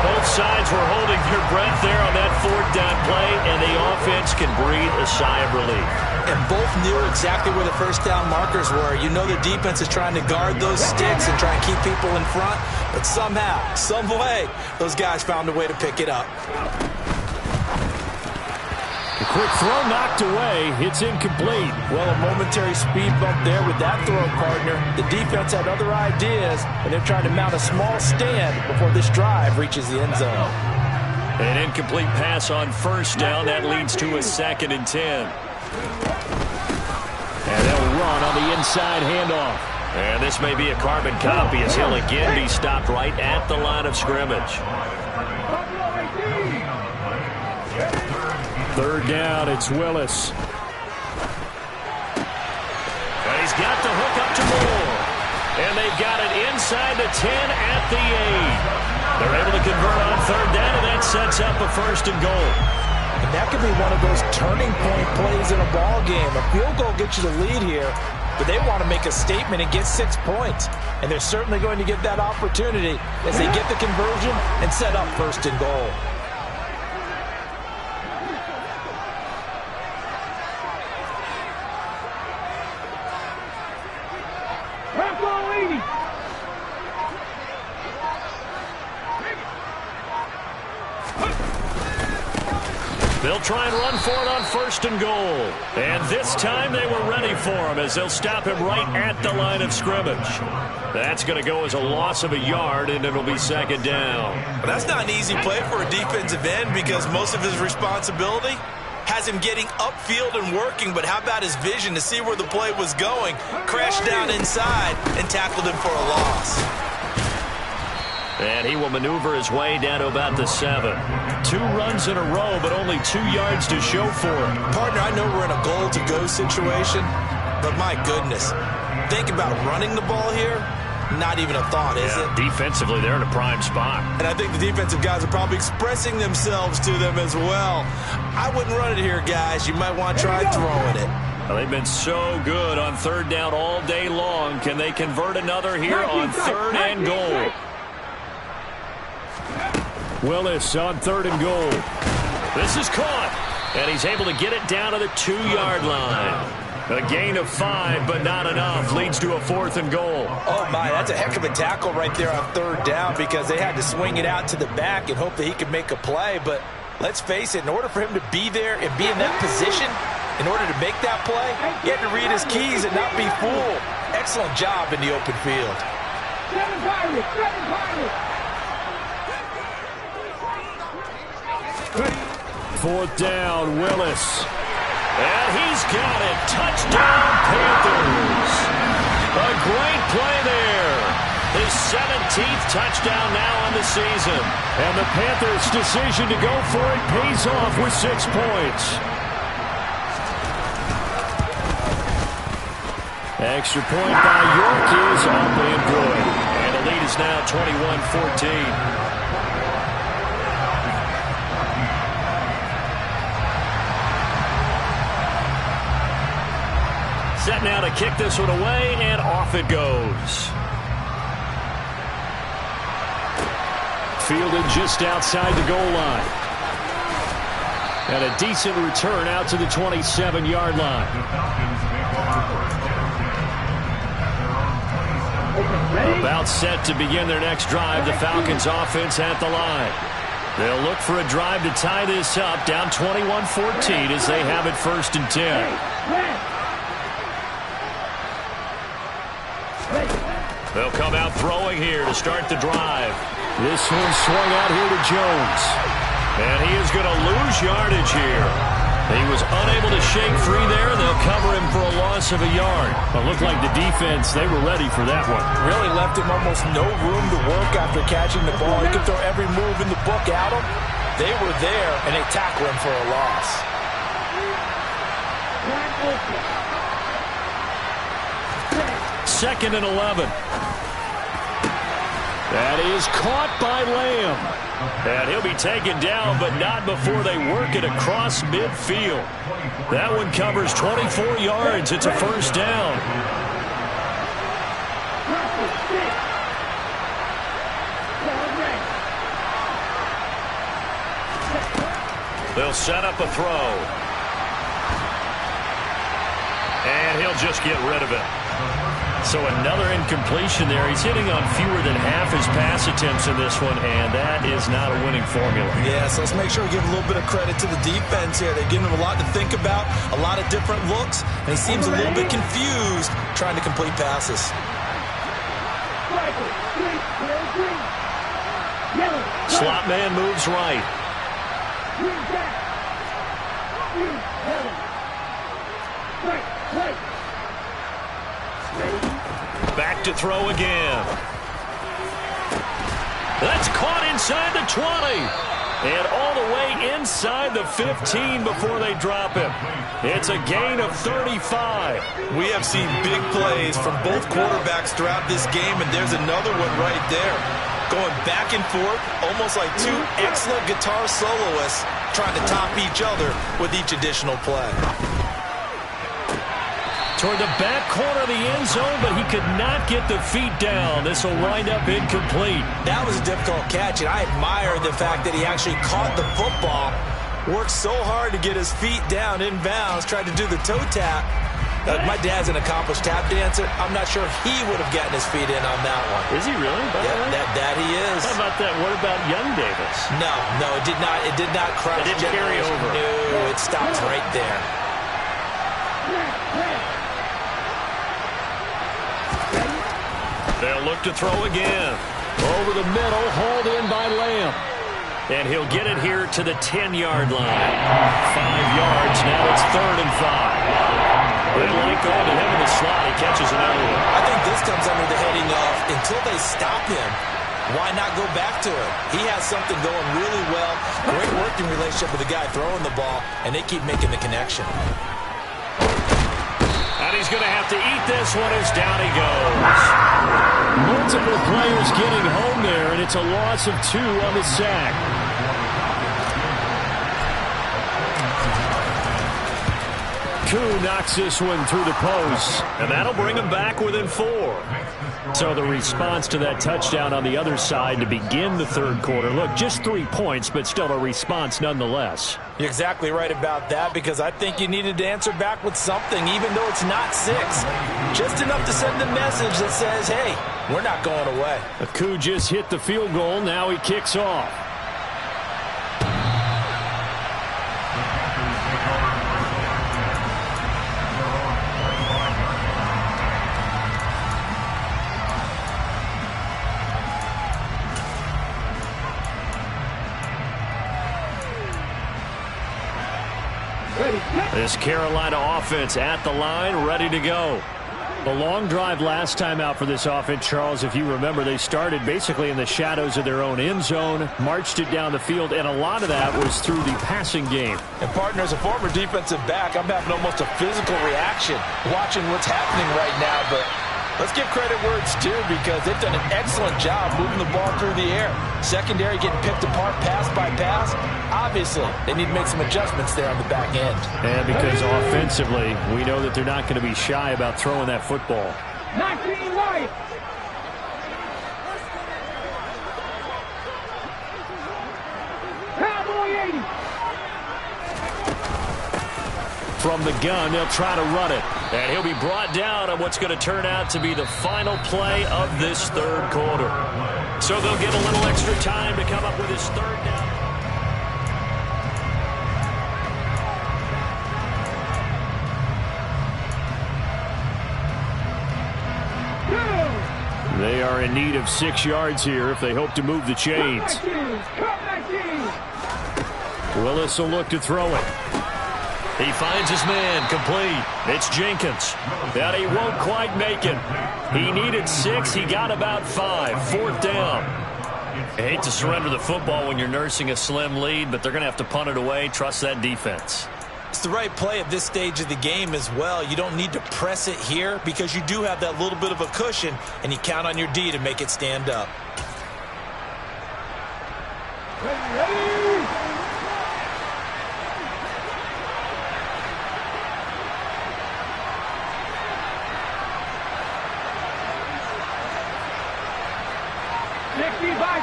Both sides were holding their breath there on that 4th down play, and the offense can breathe a sigh of relief.
And both knew exactly where the 1st down markers were. You know the defense is trying to guard those sticks and try and keep people in front, but somehow, some way, those guys found a way to pick it up.
The quick throw knocked away. It's incomplete.
Well, a momentary speed bump there with that throw, partner. The defense had other ideas, and they're trying to mount a small stand before this drive reaches the end zone.
An incomplete pass on 1st down. That leads to a 2nd and 10.
And they'll run on the inside handoff.
And this may be a carbon copy as he'll again be stopped right at the line of scrimmage.
3rd down, it's Willis.
And he's got the hook up to Moore. And they've got it inside the 10 at the 8. They're able to convert on 3rd down, and that sets up a 1st and goal.
And that could be one of those turning point plays in a ball game. A field goal gets you the lead here, but they want to make a statement and get 6 points. And they're certainly going to get that opportunity as they get the conversion and set up 1st and goal.
They'll try and run for it on 1st and goal. And this time they were ready for him as they'll stop him right at the line of scrimmage. That's going to go as a loss of a yard, and it'll be 2nd down.
Well, that's not an easy play for a defensive end because most of his responsibility has him getting upfield and working, but how about his vision to see where the play was going, crashed down inside, and tackled him for a loss.
And he will maneuver his way down to about the 7. 2 runs in a row, but only 2 yards to show for it.
Partner, I know we're in a goal-to-go situation, but my goodness, think about running the ball here. Not even a thought, is it?
Defensively, they're in a prime spot.
And I think the defensive guys are probably expressing themselves to them as well. I wouldn't run it here, guys. You might want to try throwing it.
Well, they've been so good on 3rd down all day long. Can they convert another here on 3rd and goal?
Willis on 3rd and goal.
This is caught, and he's able to get it down to the 2-yard line. A gain of 5, but not enough. Leads to a 4th and goal.
Oh, my, that's a heck of a tackle right there on 3rd down because they had to swing it out to the back and hope that he could make a play. But let's face it, in order for him to be there and be in that position, in order to make that play, he had to read his keys and not be fooled. Excellent job in the open field.
7 Pirates!
4th down, Willis.
And he's got it. Touchdown, Panthers. A great play there. His 17th touchdown now on the season.
And the Panthers' decision to go for it pays off with 6 points. Extra point by York is up and good.
And the lead is now 21-14. Set now to kick this one away, and off it goes.
Fielded just outside the goal line. And a decent return out to the 27-yard line.
About set to begin their next drive, the Falcons offense at the line. They'll look for a drive to tie this up, down 21-14 as they have it 1st and 10. They'll come out throwing here to start the drive.
This one swung out here to Jones.
And he is going to lose yardage here. He was unable to shake free there, and they'll cover him for a loss of a yard.
It looked like the defense, they were ready for that one.
Really left him almost no room to work after catching the ball. He could throw every move in the book at him. They were there, and they tackled him for a loss.
2nd and 11.
That is caught by Lamb.
And he'll be taken down, but not before they work it across midfield. That one covers 24 yards. It's a 1st down. They'll set up a throw. And he'll just get rid of it. So another incompletion there. He's hitting on fewer than half his pass attempts in this one, and that is not a winning formula.
Yeah, so let's make sure we give a little bit of credit to the defense here. They're giving him a lot to think about, a lot of different looks, and he seems a little bit confused trying to complete passes.
Slot man moves right. Back to throw again. That's caught inside the 20. And all the way inside the 15 before they drop him. It's a gain of 35.
We have seen big plays from both quarterbacks throughout this game, and there's another one right there. Going back and forth, almost like 2 excellent guitar soloists trying to top each other with each additional play.
Toward the back corner of the end zone, but he could not get the feet down. This will wind up incomplete.
That was a difficult catch, and I admire the fact that he actually caught the football, worked so hard to get his feet down inbounds, tried to do the toe tap. My dad's an accomplished tap dancer. I'm not sure he would have gotten his feet in on that one.
Is he really?
Yeah, that he is.
How about about that? What about Young Davis?
No, it did not. It did not cross.
It didn't carry over.
No, it stopped right there.
They'll look to throw again. Over the middle, hauled in by Lamb. And he'll get it here to the 10-yard line. 5 yards, now it's 3rd and 5. They like going to him in the slot. He catches another one.
I think this comes under the heading of, until they stop him, why not go back to him? He has something going really well. Great working relationship with the guy throwing the ball, and they keep making the connection.
And he's going to have to eat this one as down he goes.
Multiple players getting home there, and it's a loss of 2 on the sack. Koo knocks this one through the post.
And that'll bring him back within 4.
So the response to that touchdown on the other side to begin the 3rd quarter. Look, just 3 points, but still a response nonetheless.
You're exactly right about that, because I think you needed to answer back with something, even though it's not 6. Just enough to send a message that says, hey, we're not going away.
Koo just hit the field goal. Now he kicks off. This Carolina offense at the line, ready to go. The long drive last time out for this offense, Charles, if you remember, they started basically in the shadows of their own end zone, marched it down the field, and a lot of that was through the passing game.
And, partner, as a former defensive back, I'm having almost a physical reaction watching what's happening right now, but let's give credit where it's due, because they've done an excellent job moving the ball through the air. Secondary getting picked apart pass by pass. Obviously, they need to make some adjustments there on the back end.
And because offensively, we know that they're not going to be shy about throwing that football.
19 White. Cowboy 80.
From the gun, they'll try to run it. And he'll be brought down on what's going to turn out to be the final play of this 3rd quarter. So they'll get a little extra time to come up with his 3rd down. They are in need of 6 yards here if they hope to move the chains. Willis will look to throw it. He finds his man, complete. It's Jenkins. That he won't quite make it. He needed 6. He got about 5. 4th down. I hate to surrender the football when you're nursing a slim lead, but they're going to have to punt it away. Trust that defense.
It's the right play at this stage of the game as well. You don't need to press it here because you do have that little bit of a cushion, and you count on your D to make it stand up.
Ready.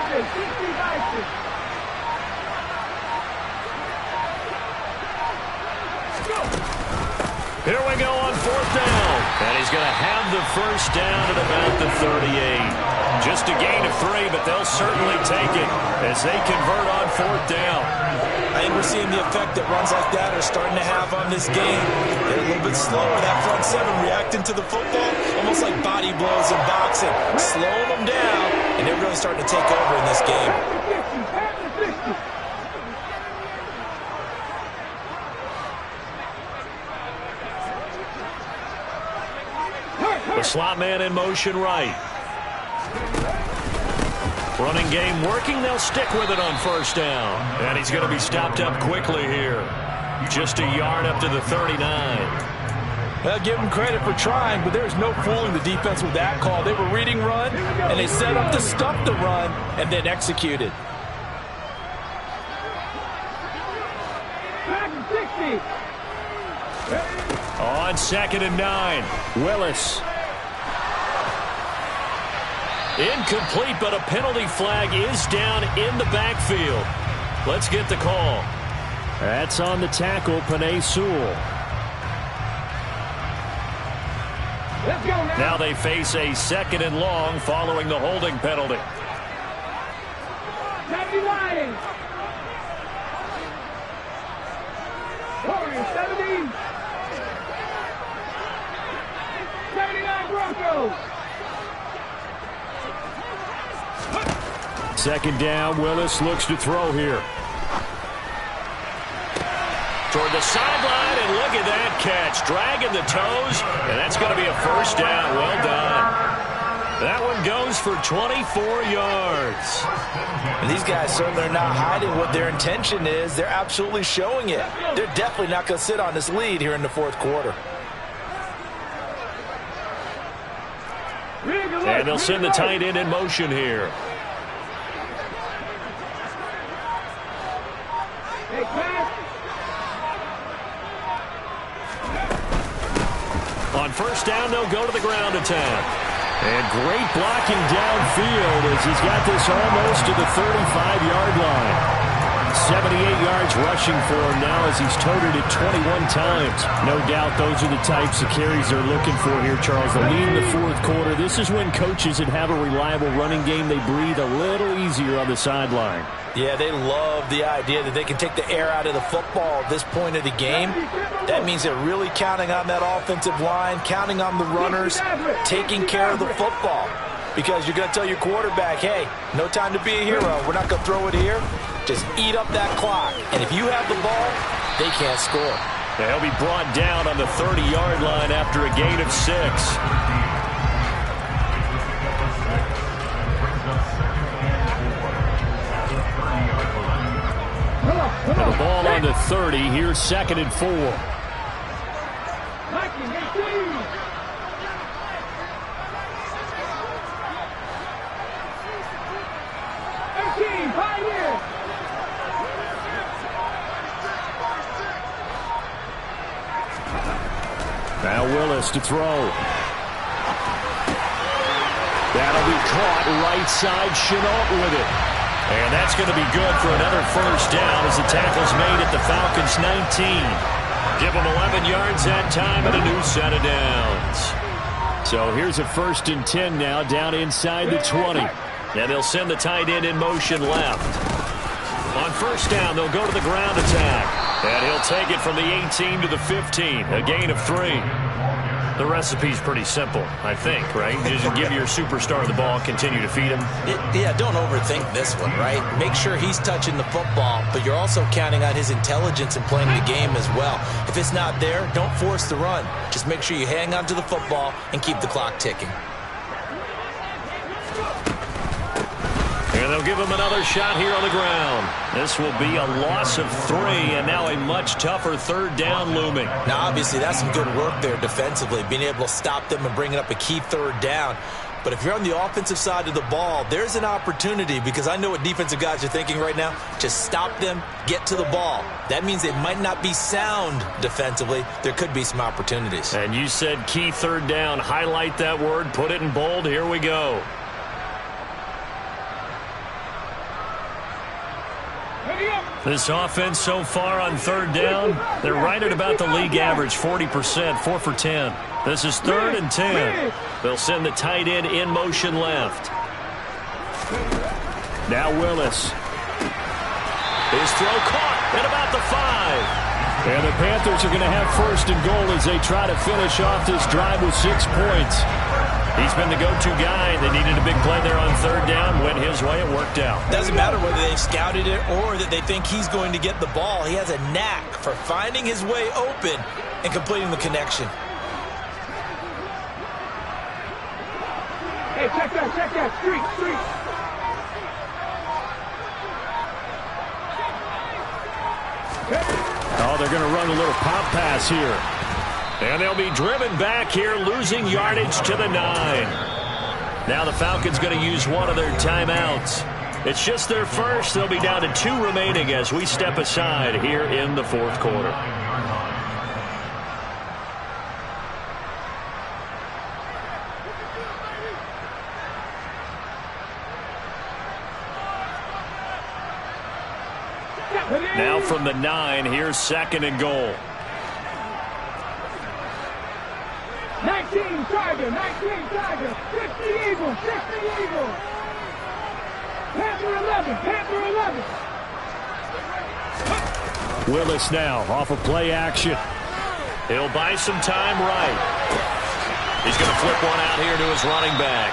60 Bison.
Here we go on 4th down. And he's going to have the 1st down at about the 38. Just a gain of 3, but they'll certainly take it as they convert on 4th down.
I think we're seeing the effect that runs like that are starting to have on this game. They're a little bit slower. That front 7 reacting to the football, almost like body blows in boxing, slowing them down, and they're really starting to take over in this game.
The slot man in motion right. Running game working. They'll stick with it on 1st down. And he's going to be stopped up quickly here. Just a yard up to the 39.
Well, give them credit for trying, but there's no fooling the defense with that call. They were reading run, and they set up to stop the run, and then executed.
On 2nd and 9, Willis. Incomplete, but a penalty flag is down in the backfield. Let's get the call. That's on the tackle, Penei Sewell.
Let's go now.
Now they face a 2nd and long following the holding penalty.
Warriors 70. 79 Broncos.
Second down, Willis looks to throw here.
Toward the sideline, and look at that catch. Dragging the toes, and that's going to be a first down. Well done. That one goes for 24 yards.
And these guys certainly are not hiding what their intention is. They're absolutely showing it. They're definitely not going to sit on this lead here in the fourth quarter.
And they'll send the tight end in motion here. On first down, they'll go to the ground attack.
And great blocking downfield as he's got this almost to the 35-yard line. 78 yards rushing for him now as he's toted it 21 times. No doubt those are the types of carries they're looking for here, Charles. The lead in the fourth quarter. This is when coaches that have a reliable running game, they breathe a little easier on the sideline.
Yeah, they love the idea that they can take the air out of the football at this point of the game. That means they're really counting on that offensive line, counting on the runners, taking care of the football. Because you're going to tell your quarterback, hey, no time to be a hero. We're not going to throw it here. Just eat up that clock. And if you have the ball, they can't score.
They'll be brought down on the 30-yard line after a gain of 6.
And the ball on the 30. Here's 2nd and 4. Now Willis to throw. That'll be caught right side. Chenault with it. And that's going to be good for another first down as the tackle's made at the Falcons' 19. Give them 11 yards that time and a new set of downs. So here's a 1st and 10 now down inside the 20.
And they'll send the tight end in motion left. On first down, they'll go to the ground attack. And he'll take it from the 18 to the 15, a gain of 3. The recipe's pretty simple, I think, right? You just give your superstar the ball, continue to feed him.
Yeah, don't overthink this one, right? Make sure he's touching the football, but you're also counting on his intelligence and playing the game as well. If it's not there, don't force the run. Just make sure you hang on to the football and keep the clock ticking.
And they'll give him another shot here on the ground. This will be a loss of 3, and now a much tougher 3rd down looming.
Now, obviously, that's some good work there defensively, being able to stop them and bringing up a key 3rd down. But if you're on the offensive side of the ball, there's an opportunity, because I know what defensive guys are thinking right now. Just stop them, get to the ball. That means they might not be sound defensively. There could be some opportunities.
And you said key 3rd down. Highlight that word, put it in bold. Here we go. This offense so far on 3rd down, they're right at about the league average, 40%, 4 for 10. This is 3rd and 10. They'll send the tight end in motion left.
Now Willis.
His throw caught at about the 5.
And the Panthers are going to have 1st and goal as they try to finish off this drive with 6 points.
He's been the go-to guy. They needed a big play there on 3rd down. Went his way. It worked out.
Doesn't matter whether they've scouted it or that they think he's going to get the ball. He has a knack for finding his way open and completing the connection.
Hey, check that. Street.
Oh, they're going to run a little pop pass here.
And they'll be driven back here, losing yardage to the 9. Now the Falcons going to use one of their timeouts. It's just their first. They'll be down to 2 remaining as we step aside here in the fourth quarter. Now from the 9, here's 2nd and goal.
19 Tiger, 50 Eagles. Panther 11.
Willis now off of play action.
He'll buy some time right. He's going to flip one out here to his running back.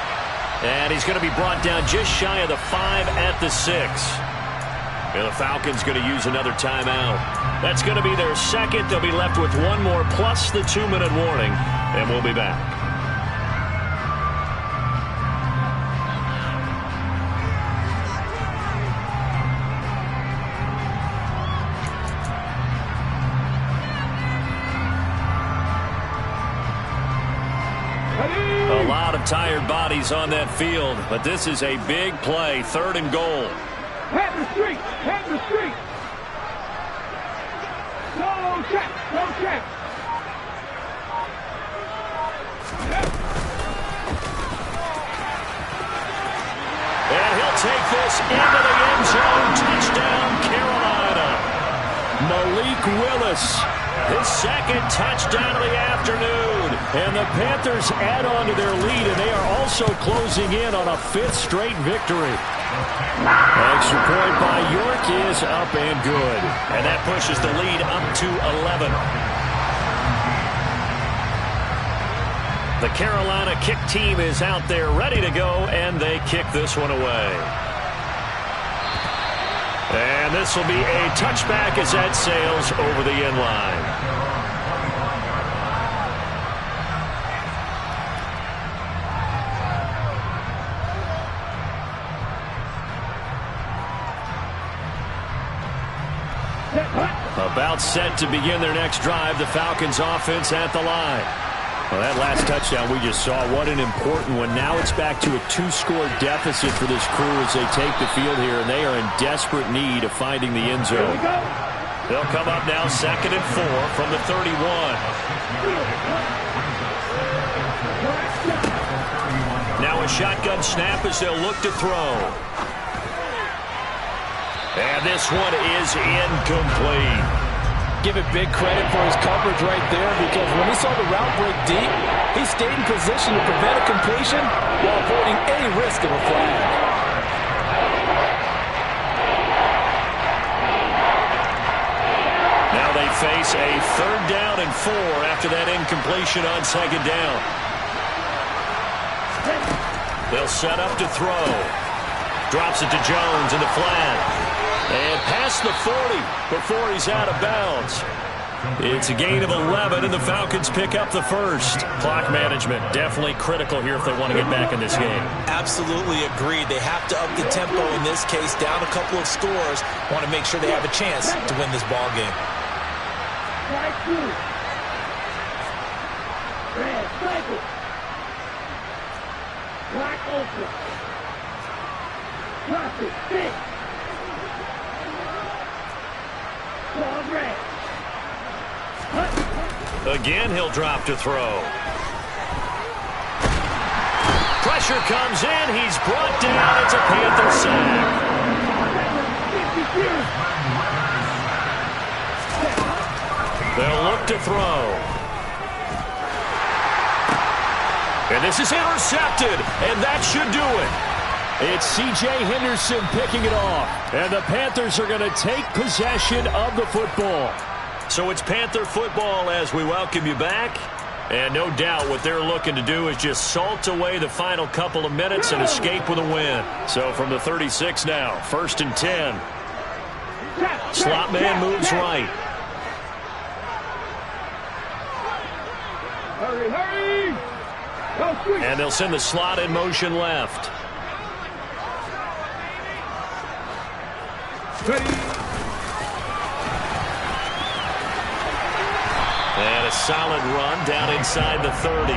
And he's going to be brought down just shy of the 5 at the 6. And the Falcons going to use another timeout. That's going to be their second. They'll be left with one more plus the 2-minute warning. And we'll be back. A lot of tired bodies on that field, but this is a big play, 3rd and goal.
Head the street, head the street. No check, no check.
And he'll take this into the end zone. Touchdown, Carolina.
Malik Willis,
His second touchdown of the afternoon.
and the Panthers add on to their lead, and they are also closing in on a 5th straight victory. Extra point by York is up and good.
And that pushes the lead up to 11. The Carolina kick team is out there ready to go, and they kick this one away. And this will be a touchback as that sails over the end line. About set to begin their next drive. The Falcons offense at the line.
Well, that last touchdown we just saw, what an important one. Now it's back to a 2-score deficit for this crew as they take the field here, and they are in desperate need of finding the end zone.
They'll come up now 2nd and 4 from the 31. Now a shotgun snap as they'll look to throw. And this one is incomplete.
Give it big credit for his coverage right there, because when he saw the route break deep, he stayed in position to prevent a completion while avoiding any risk of a flag.
Now they face a 3rd down and 4 after that incompletion on 2nd down. They'll set up to throw. Drops it to Jones in the flat. And past the 40 before he's out of bounds. It's a gain of 11, and the Falcons pick up the first. Clock management definitely critical here if they want to get back in this game.
Absolutely agreed. They have to up the tempo in this case, down a couple of scores. Want to make sure they have a chance to win this ball game.
Right through. Red cycle. Black open. Drop it, stick.
Again, he'll drop to throw. Pressure comes in. He's brought down. It's a Panther sack. They'll look to throw. And this is intercepted. And that should do it.
It's C.J. Henderson picking it off. And the Panthers are going to take possession of the football.
So it's Panther football as we welcome you back. And no doubt what they're looking to do is just salt away the final couple of minutes and escape with a win. So from the 36 now, 1st and 10. Slot man moves right.
Hurry, hurry!
And they'll send the slot in motion left.
Ready.
And a solid run down inside the 30.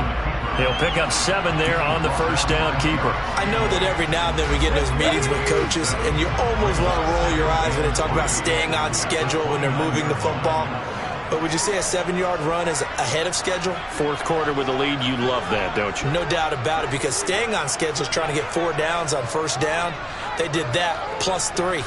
He'll pick up 7 there on the 1st down keeper.
I know that every now and then we get in those meetings with coaches, and you almost want to roll your eyes when they talk about staying on schedule when they're moving the football. But would you say a 7-yard run is ahead of schedule?
4th quarter with the lead, you love that, don't you?
No doubt about it, because staying on schedule is trying to get 4 downs on 1st down. They did that, plus 3.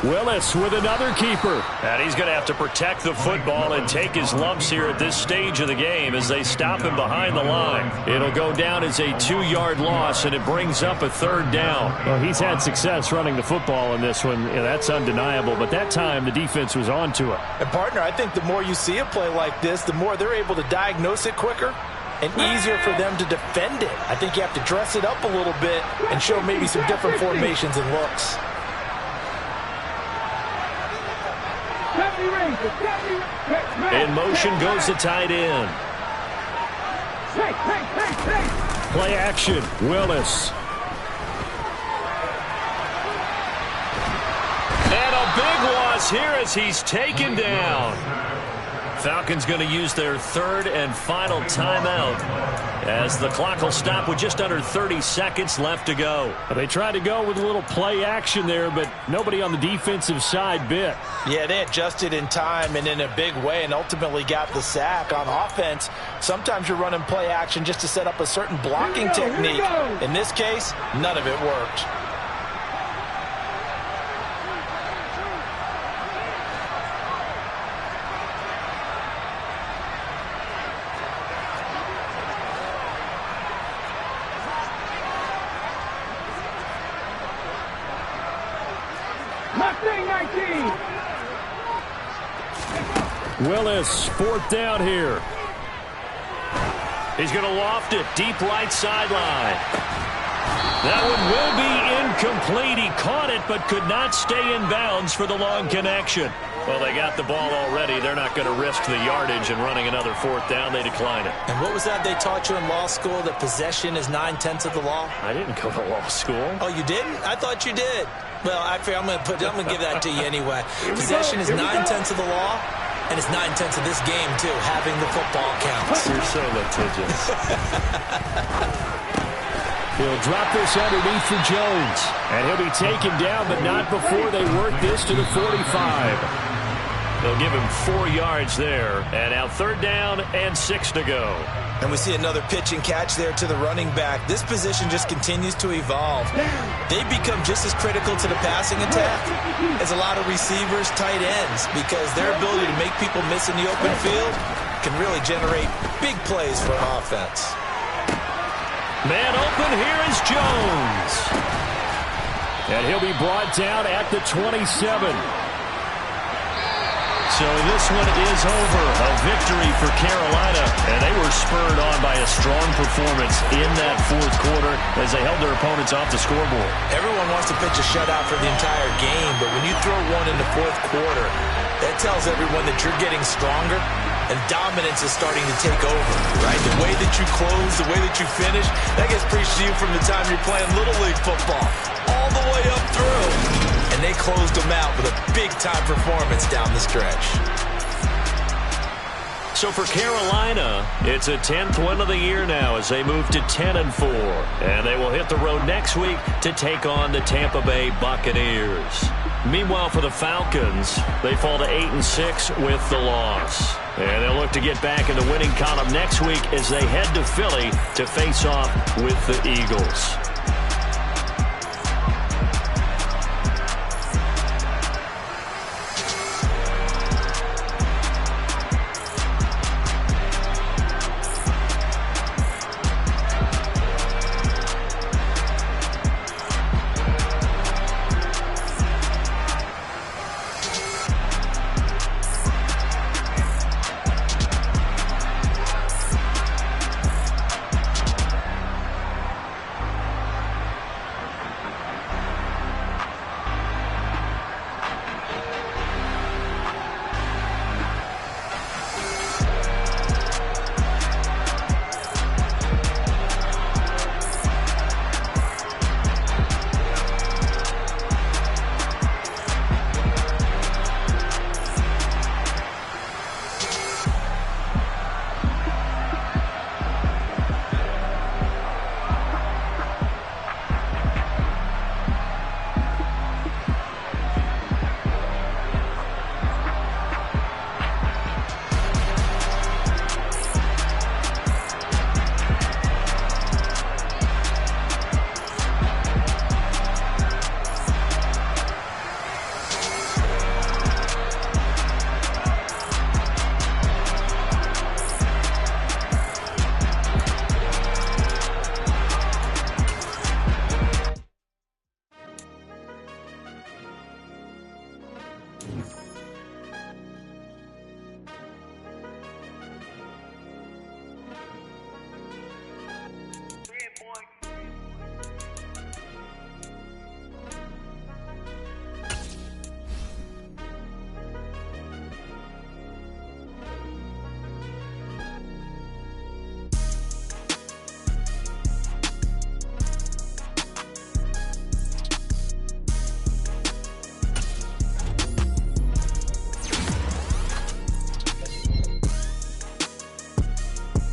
Willis with another keeper.
And he's going to have to protect the football and take his lumps here at this stage of the game as they stop him behind the line. It'll go down as a 2-yard loss, and it brings up a 3rd down.
Well, he's had success running the football in this one. Yeah, that's undeniable. But that time, the defense was on to it.
And, partner, I think the more you see a play like this, the more they're able to diagnose it quicker and easier for them to defend it. I think you have to dress it up a little bit and show maybe some different formations and looks.
In motion goes the tight end.
Play action, Willis.
And a big loss here as he's taken down. Falcons going to use their 3rd and final timeout as the clock will stop with just under 30 seconds left to go.
They tried to go with a little play action there, but nobody on the defensive side bit.
Yeah, they adjusted in time and in a big way and ultimately got the sack. On offense, sometimes you're running play action just to set up a certain blocking technique. In this case, none of it worked.
Willis, 4th down here.
He's going to loft it deep right sideline. That one will be incomplete. He caught it but could not stay in bounds for the long connection. Well, they got the ball already. They're not going to risk the yardage and running another 4th down. They decline it.
And what was that they taught you in law school, that possession is 9/10 of the law?
I didn't go to law school.
Oh, you didn't? I thought you did. Well, actually, I'm going to give that to you anyway. Possession is 9/10 of the law. And it's 9/10 of this game, too. Having the football counts.
You're so litigious.
He'll drop this underneath for Jones. And he'll be taken down, but not before they work this to the 45.
They'll give him 4 yards there. And now 3rd down and 6 to go.
And we see another pitch and catch there to the running back. This position just continues to evolve. They become just as critical to the passing attack as a lot of receivers, tight ends, because their ability to make people miss in the open field can really generate big plays for an offense.
Man open, here is Jones.
And he'll be brought down at the 27.
So this one is over. A victory for Carolina, and they were spurred on by a strong performance in that 4th quarter as they held their opponents off the scoreboard.
Everyone wants to pitch a shutout for the entire game, but when you throw one in the 4th quarter, that tells everyone that you're getting stronger and dominance is starting to take over, right? The way that you close, the way that you finish, that gets preached to you from the time you're playing Little League football all the way up through. And they closed them out with a big-time performance down the stretch.
So for Carolina, it's a 10th win of the year now as they move to 10-4. And they will hit the road next week to take on the Tampa Bay Buccaneers. Meanwhile, for the Falcons, they fall to 8-6 with the loss. And they'll look to get back in the winning column next week as they head to Philly to face off with the Eagles.